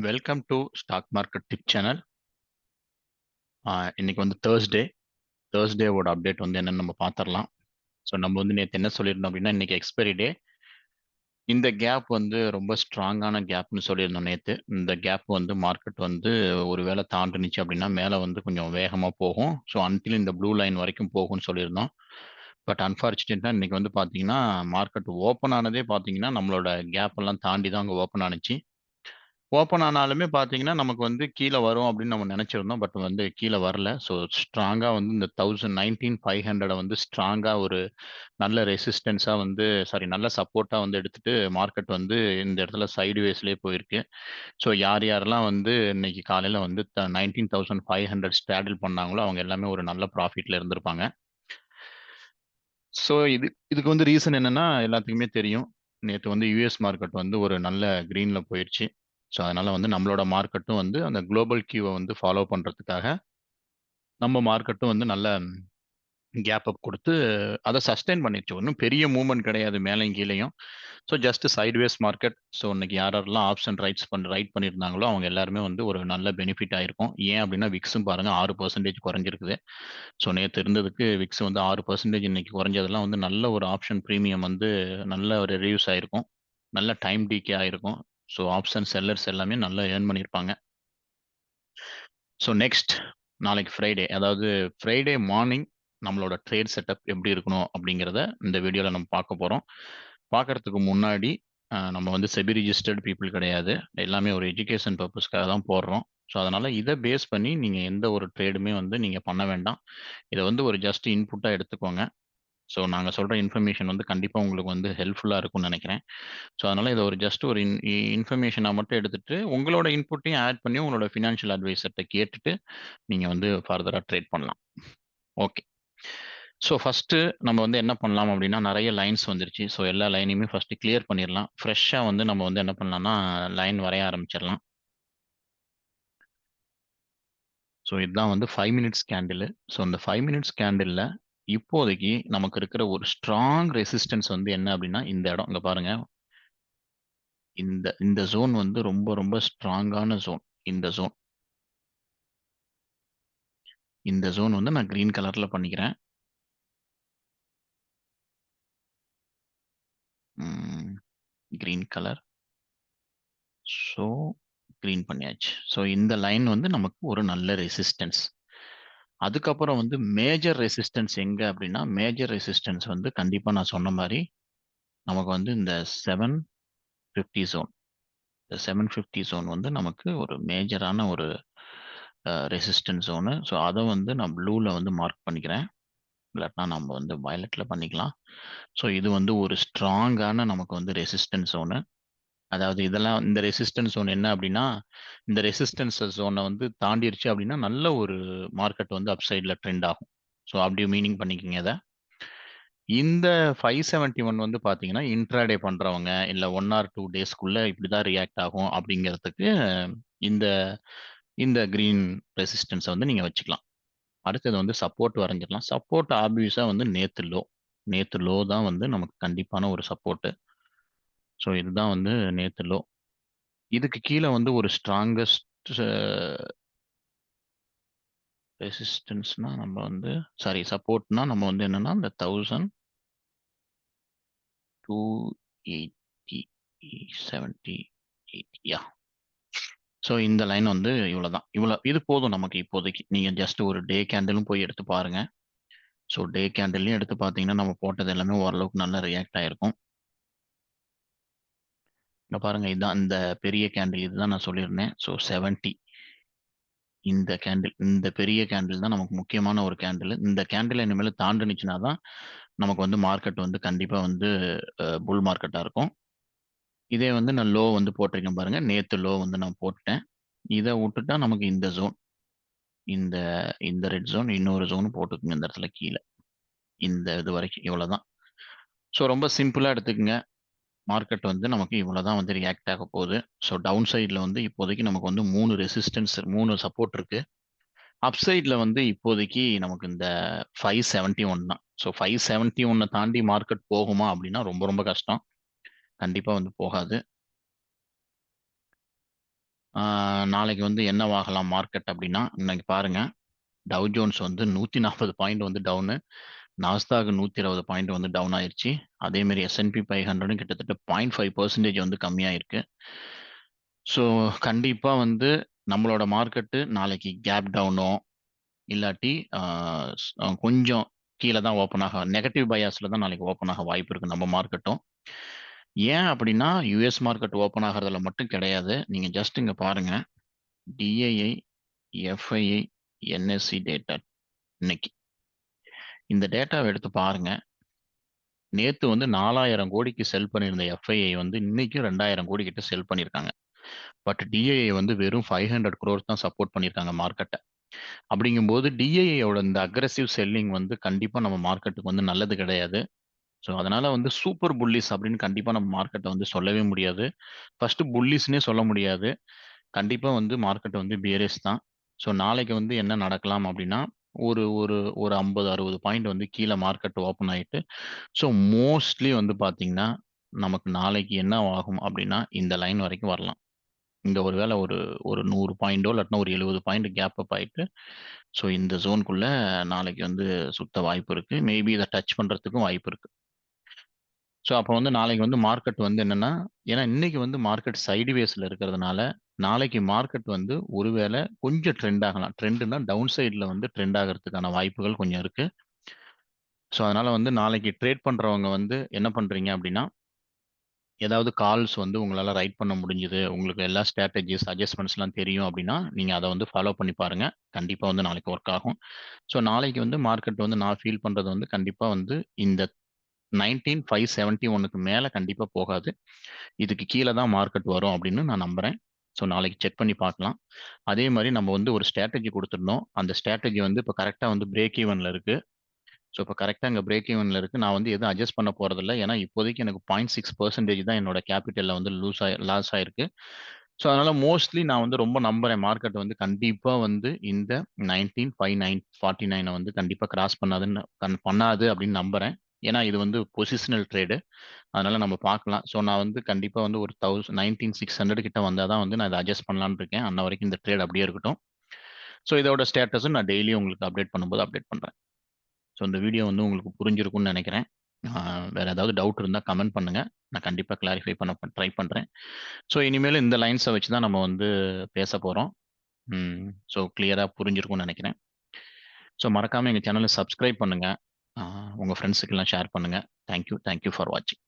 Welcome to stock market tip channel. இன்னைக்கு வந்து தேர்ஸ்டேவோட update வந்து என்னன்னு நம்ம பார்த்துடலாம். ஸோ நம்ம வந்து நேற்று என்ன சொல்லியிருந்தோம் அப்படின்னா, இன்னைக்கு எக்ஸ்பைரி டே. இந்த கேப் வந்து ரொம்ப ஸ்ட்ராங்கான கேப்னு சொல்லியிருந்தோம் நேற்று. இந்த கேப் வந்து மார்க்கெட் வந்து ஒரு வேளை தாண்டுனுச்சு அப்படின்னா மேலே வந்து கொஞ்சம் வேகமாக போகும். ஸோ அன்டில் இந்த ப்ளூ லைன் வரைக்கும் போகும்னு சொல்லியிருந்தோம். பட் அன்ஃபார்ச்சுனேட்டாக இன்னைக்கு வந்து பார்த்தீங்கன்னா மார்க்கெட் ஓப்பன் ஆனதே பார்த்தீங்கன்னா நம்மளோட கேப் எல்லாம் தாண்டி தான் அங்கே ஓப்பன் ஆனிச்சு. ஓப்பன் ஆனாலுமே பார்த்தீங்கன்னா, நமக்கு வந்து கீழ வரும் அப்படின்னு நம்ம நெனச்சிருந்தோம். பட் வந்து கீழ வரல. ஸோ ஸ்ட்ராங்கா வந்து இந்த 19,500 வந்து ஸ்ட்ராங்கா ஒரு நல்ல ரெசிஸ்டன்ஸா வந்து நல்ல சப்போர்ட்டா வந்து எடுத்துட்டு மார்க்கெட் வந்து இந்த இடத்துல சைட்வேஸ்லயே போயிருக்கு. ஸோ யார் யாரெல்லாம் வந்து இன்னைக்கு காலையில வந்து 19,500 ஸ்ட்ராடல் பண்ணாங்களோ, அவங்க எல்லாமே ஒரு நல்ல ப்ராஃபிட்ல இருந்திருப்பாங்க. ஸோ இதுக்கு வந்து ரீசன் என்னன்னா, எல்லாத்துக்குமே தெரியும். நேத்து வந்து யுஎஸ் மார்க்கெட் வந்து ஒரு நல்ல கிரீன்ல போயிருச்சு. ஸோ அதனால வந்து நம்மளோட மார்க்கெட்டும் வந்து அந்த குளோபல் கியூவ வந்து ஃபாலோ பண்றதுக்காக, நம்ம மார்க்கெட்டும் வந்து நல்ல கேப் அப் குடுத்து அத சஸ்டெயின் பண்ணிருச்சு. ஒண்ணும் பெரிய மூவ்மெண்ட் கிடையாது மேலயும் கீழயும். So just sideways market. So இன்னைக்கு யாரெல்லாம் ஆப்ஷன் ரைட் பண்ணியிருந்தாங்களோ, அவங்க எல்லாருமே வந்து ஒரு நல்ல பெனிஃபிட் ஆயிருக்கும். ஏன் அப்படின்னா விக்ஸும் பாருங்க 6% குறைஞ்சிருக்குது. ஸோ நேத்து இருந்ததுக்கு விக்ஸ் வந்து 6% இன்னைக்கு குறைஞ்சதெல்லாம் வந்து நல்ல ஒரு ஆப்ஷன் பிரீமியம் வந்து நல்ல ஒரு ரிவ்யூஸ் ஆயிருக்கும். நல்ல டைம் டிகே ஆயிருக்கும். ஸோ ஆப்ஷன் செல்லர்ஸ் எல்லாமே நல்லா ஏர்ன் பண்ணியிருப்பாங்க. ஸோ நெக்ஸ்ட் நாளைக்கு ஃப்ரைடே. அதாவது ஃப்ரைடே மார்னிங் நம்மளோட ட்ரேட் செட்டப் எப்படி இருக்கணும் அப்படிங்கிறத இந்த வீடியோவில் நம்ம பார்க்க போகிறோம். பார்க்கறதுக்கு முன்னாடி நம்ம வந்து செபி ரிஜிஸ்டர்ட் பீப்புள் கிடையாது. எல்லாமே ஒரு எஜுகேஷன் பர்பஸ்க்காக தான் போடுறோம். ஸோ அதனால இதை பேஸ் பண்ணி நீங்கள் எந்த ஒரு ட்ரேடுமே வந்து நீங்கள் பண்ண வேண்டாம். இதை வந்து ஒரு ஜஸ்ட் இன்புட்டாக எடுத்துக்கோங்க. ஸோ நாங்கள் சொல்கிற இன்ஃபர்மேஷன் வந்து கண்டிப்பாக உங்களுக்கு வந்து ஹெல்ப்ஃபுல்லாக இருக்கும்னு நினைக்கிறேன். ஸோ அதனால இதை ஒரு ஜஸ்ட் ஒரு இன்ஃபர்மேஷனாக மட்டும் எடுத்துட்டு உங்களோட இன்புட்டையும் ஆட் பண்ணி உங்களோட ஃபினான்ஷியல் அட்வைசர்கிட்ட கேட்டுட்டு நீங்க வந்து ஃபர்தரா ட்ரேட் பண்ணலாம். ஓகே. ஸோ ஃபர்ஸ்ட் நம்ம வந்து என்ன பண்ணலாம் அப்படின்னா, நிறைய லைன்ஸ் வந்துருச்சு. ஸோ எல்லா லைனையுமே ஃபர்ஸ்ட் கிளியர் பண்ணிடலாம். ஃப்ரெஷ்ஷா வந்து நம்ம வந்து என்ன பண்ணலாம்னா லைன் வரைய ஆரம்பிச்சிடலாம். ஸோ இதுதான் வந்து 5 மினிட்ஸ் கேண்டில். ஸோ இந்த 5 மினிட்ஸ் கேண்டில்ல இப்போதைக்கு நமக்கு இருக்கிற ஒரு ஸ்ட்ராங் ரெசிஸ்டன்ஸ் வந்து என்ன அப்படின்னா இந்த இடம் இங்க பாருங்க. இந்த இந்த ஜோன் வந்து ரொம்ப ரொம்ப ஸ்ட்ராங்கான ஜோன். இந்த ஜோன் இந்த ஜோன் வந்து நான் கிரீன் கலர்ல பண்ணிக்கிறேன். Green colour. ஸோ கிரீன் பண்ணியாச்சு. ஸோ இந்த லைன் வந்து நமக்கு ஒரு நல்ல ரெசிஸ்டன்ஸ். அதுக்கப்புறம் வந்து மேஜர் ரெசிஸ்டன்ஸ் எங்க அப்படின்னா, மேஜர் ரெசிஸ்டன்ஸ் வந்து கண்டிப்பா நான் சொன்ன மாதிரி நமக்கு வந்து இந்த 750 ஜோன். இந்த 750 ஜோன் வந்து நமக்கு ஒரு மேஜரான ஒரு ரெசிஸ்டன்ஸ் ஜோனு. ஸோ அதை வந்து நான் ப்ளூல வந்து மார்க் பண்ணிக்கிறேன். இல்லாட்டினா நம்ம வந்து வயலட்ல பண்ணிக்கலாம். ஸோ இது வந்து ஒரு ஸ்ட்ராங்கான நமக்கு வந்து ரெசிஸ்டன்ஸ் ஜோனு. அதாவது இதெல்லாம் இந்த ரெசிஸ்டன்ஸ் ஜோன் என்ன அப்படின்னா, இந்த ரெசிஸ்டன்ஸ் ஜோனை வந்து தாண்டிருச்சு அப்படின்னா நல்ல ஒரு மார்க்கெட் வந்து அப்சைட்ல ட்ரெண்ட் ஆகும். ஸோ அப்படி மீனிங் பண்ணிக்கங்க இதை. இந்த 571 வந்து பாத்தீங்கன்னா இன்ட்ராடே பண்றவங்க இல்ல 1 or 2 டேஸ்க்குள்ள இப்படிதான் ரியாக்ட் ஆகும் அப்படிங்கிறதுக்கு இந்த இந்த கிரீன் ரெசிஸ்டன்ஸை வந்து நீங்க வச்சுக்கலாம். அடுத்தது வந்து சப்போர்ட் வரைஞ்சிடலாம். சப்போர்ட் ஆப்வியஸா வந்து நேத்து லோ தான் வந்து நமக்கு கண்டிப்பான ஒரு சப்போர்ட். ஸோ இதுதான் வந்து நேத்து லோ. இதுக்கு கீழே வந்து ஒரு ஸ்ட்ராங்கஸ்ட் ரெசிஸ்டன்ஸ்னா நம்ம வந்து சப்போர்ட்னா நம்ம வந்து என்னன்னா இந்த 1278 யா. ஸோ இந்த லைன் வந்து இவ்வளவுதான். இது போதும் நமக்கு இப்போதைக்கு. நீங்க ஜஸ்ட் ஒரு டே கேண்டிலும் போய் எடுத்து பாருங்க. ஸோ டே கேண்டில்லையும் எடுத்து பார்த்தீங்கன்னா நம்ம போட்டது எல்லாமே ஓரளவுக்கு நல்லா ரியாக்ட் ஆயிருக்கும். இங்க பாருங்க, இதுதான் இந்த பெரிய கேண்டில். இதுதான் நான் சொல்லியிருந்தேன். ஸோ 70 இந்த பெரிய கேண்டில் தான் நமக்கு முக்கியமான ஒரு கேண்டில். இந்த கேண்டில் இனிமேல் தாண்டுனுச்சுன்னா தான் நமக்கு வந்து மார்க்கெட் வந்து கண்டிப்பா வந்து புல் மார்க்கெட்டா இருக்கும். இதே வந்து நான் லோ வந்து போட்டிருக்கேன் பாருங்க. நேத்து லோ வந்து நான் போட்டுட்டேன். இதை விட்டுட்டா நமக்கு இந்த ஜோன், இந்த இந்த ரெட் ஜோன், இன்னொரு ஜோன் போட்டுக்குங்க இந்த இடத்துல கீழே. இந்த இது வரைக்கும் இவ்வளவுதான். ஸோ ரொம்ப சிம்பிளா எடுத்துக்கங்க. மார்க்கெட் வந்து நமக்கு இவ்வளவுதான் வந்து ரியாக்ட் ஆக போகுது. ஸோ டவுன் சைட்ல வந்து இப்போதைக்கு நமக்கு வந்து 3 சப்போர்ட் இருக்கு. அப்சைட்ல வந்து இப்போதைக்கு நமக்கு இந்த 571 தான். ஸோ 571 தாண்டி மார்க்கெட் போகுமா அப்படின்னா ரொம்ப ரொம்ப கஷ்டம். கண்டிப்பா வந்து போகாது. ஆ நாளைக்கு வந்து என்னவாகலாம் மார்க்கெட் அப்டின்னா, இன்னைக்கு பாருங்க டவ் ஜோன்ஸ் வந்து 140 பாயிண்ட் வந்து டவுனு. நாஸ்டாக் 120 பாயிண்ட் வந்து டவுன் ஆயிருச்சு. அதேமாரி S&P 500 கிட்டத்தட்ட 0.5% வந்து கம்மியாயிருக்கு. ஸோ கண்டிப்பா வந்து நம்மளோட மார்க்கெட்டு நாளைக்கு கேப் டவுனோ, இல்லாட்டி கொஞ்சம் கீழ தான் ஓப்பன் ஆக நெகட்டிவ் பயாஸ்ல தான் நாளைக்கு ஓப்பன் ஆக வாய்ப்பு இருக்கு நம்ம மார்க்கெட்டும். ஏன் அப்டின்னா, யுஎஸ் மார்க்கெட் ஓப்பன் ஆகுறதுல மட்டும் கிடையாது. நீங்க ஜஸ்ட் இங்க பாருங்க. டிஐஐ, எஃப்ஐஐ, என்எஸ்சி டேட்டா இன்னைக்கு. இந்த டேட்டாவ எடுத்து பாருங்க. நேத்து வந்து 4000 கோடிக்கு செல் பண்ணியிருந்த எஃப்ஐஐ வந்து இன்னைக்கு 2000 கோடி கிட்ட செல் பண்ணியிருக்காங்க. பட் டிஐஐ வந்து வெறும் 500 குரோர் தான் சப்போர்ட் பண்ணியிருக்காங்க மார்க்கெட்ட. அப்படிங்கும்போது டிஐஐயோட இந்த அக்ரெசிவ் செல்லிங் வந்து கண்டிப்பா நம்ம மார்க்கெட்டுக்கு வந்து நல்லது கிடையாது. ஸோ அதனால வந்து சூப்பர் புல்லிஸ் அப்படின்னு கண்டிப்பா நம்ம மார்க்கெட்ட வந்து சொல்லவே முடியாது. ஃபர்ஸ்ட் புல்லிஸ்ன்னே சொல்ல முடியாது. கண்டிப்பா வந்து மார்க்கெட் வந்து பியரிஷ் தான். ஸோ நாளைக்கு வந்து என்ன நடக்கலாம் அப்படின்னா, ஒரு ஒரு ஒரு 50, 60 பாயிண்ட் வந்து கீழ மார்க்கெட் ஓப்பன் ஆயிட்டு, ஸோ மோஸ்ட்லி வந்து பார்த்தீங்கன்னா, நமக்கு நாளைக்கு என்ன ஆகும் அப்படின்னா, இந்த லைன் வரைக்கும் வரலாம். இங்க ஒரு வேள ஒரு ஒரு 100 பாயிண்டோ இல்லாட்டினா ஒரு 70 பாயிண்ட் கேப் அப் ஆயிட்டு, ஸோ இந்த ஜோன்க்குள்ள நாளைக்கு வந்து சுத்த வாய்ப்பு இருக்கு. மேபி இத டச் பண்றதுக்கும் வாய்ப்பு இருக்கு. ஸோ அப்போ வந்து நாளைக்கு வந்து மார்க்கெட் வந்து என்னன்னா, ஏன்னா இன்னைக்கு வந்து மார்க்கெட் சைட்வேஸ்ல இருக்கிறதுனால, நாளைக்கு மார்க்கெட் வந்து ஒருவேள கொஞ்சம் ட்ரெண்ட் ஆகலாம். ட்ரெண்ட்ன்னா டவுன் சைட்ல வந்து ட்ரெண்ட் ஆகறதுக்கான வாய்ப்புகள் கொஞ்சம் இருக்கு. ஸோ அதனால வந்து நாளைக்கு ட்ரேட் பண்றவங்க வந்து என்ன பண்றீங்க அப்படின்னா, ஏதாவது கால்ஸ் வந்து உங்களால ரைட் பண்ண முடிஞ்சது. உங்களுக்கு எல்லா ஸ்ட்ராட்டஜிஸ், அட்ஜஸ்ட்மென்ட்ஸ்லாம் தெரியும் அப்படின்னா, நீங்க அத வந்து ஃபாலோ பண்ணி பாருங்க. கண்டிப்பா வந்து நாளைக்கு ஒர்க் ஆகும். ஸோ நாளைக்கு வந்து மார்க்கெட் வந்து நான் ஃபீல் பண்றது வந்து கண்டிப்பா வந்து இந்த 19,571க்கு மேல கண்டிப்பா போகாது. இதுக்கு கீழ தான் மார்க்கெட் வரும் அப்படின்னு நான் நம்புறேன். ஸோ நாளைக்கு செக் பண்ணி பார்க்கலாம். அதே மாரி நம்ம வந்து ஒரு ஸ்ட்ராட்டஜி குடுத்திருந்தோம். அந்த ஸ்ட்ராட்டஜி வந்து இப்ப கரெக்ட்டா வந்து பிரேக் ஈவன்ல இருக்கு. ஸோ இப்ப கரெக்ட்டா இங்க பிரேக் ஈவன்ல இருக்கு. நான் வந்து எதுவும் அட்ஜஸ்ட் பண்ண போறதில்ல. ஏன்னா இப்போதைக்கு எனக்கு 0.6% தான் என்னோட கேப்பிட்டல்ல வந்து லாஸ் ஆயிருக்கு. ஸோ அதனால மோஸ்ட்லி நான் வந்து ரொம்ப நம்புறேன். மார்க்கெட் வந்து கண்டிப்பா வந்து இந்த 19,549 வந்து கண்டிப்பா கிராஸ் பண்ணாது அப்படின்னு நம்புறேன். ஏன்னா இது வந்து பொசிஷனல் ட்ரேடு. அதனால நம்ம பார்க்கலாம். ஸோ நான் வந்து கண்டிப்பா வந்து ஒரு 19,600 கிட்ட வந்தா தான் வந்து நான் இத அட்ஜஸ்ட் பண்ணலான்னு இருக்கேன். அன்ன வரைக்கும் இந்த ட்ரேட் அப்படியே இருக்கட்டும். ஸோ இதோட ஸ்டேட்டஸும் நான் டெய்லியும் உங்களுக்கு அப்டேட் பண்ணும்போது அப்டேட் பண்றேன். ஸோ இந்த வீடியோ வந்து உங்களுக்கு புரிஞ்சிருக்கும்னு நெனைக்கிறேன். வேற ஏதாவது டவுட் இருந்தா கமெண்ட் பண்ணுங்க. நான் கண்டிப்பா கிளாரிஃபை பண்ண ட்ரை பண்றேன். ஸோ இனிமேலு இந்த லைன்ஸ வச்சு தான் நம்ம வந்து பேசப் போறோம். ம். ஸோ கிளியரா புரிஞ்சிருக்கும்னு நெனைக்கிறேன். ஸோ மறக்காம எங்க சேனல சப்ஸ்கிரைப் பண்ணுங்க. அ உங்க ஃப்ரெண்ட்ஸுக்கெல்லாம் ஷேர் பண்ணுங்க. தேங்க் யூ ஃபார் வாட்சிங்.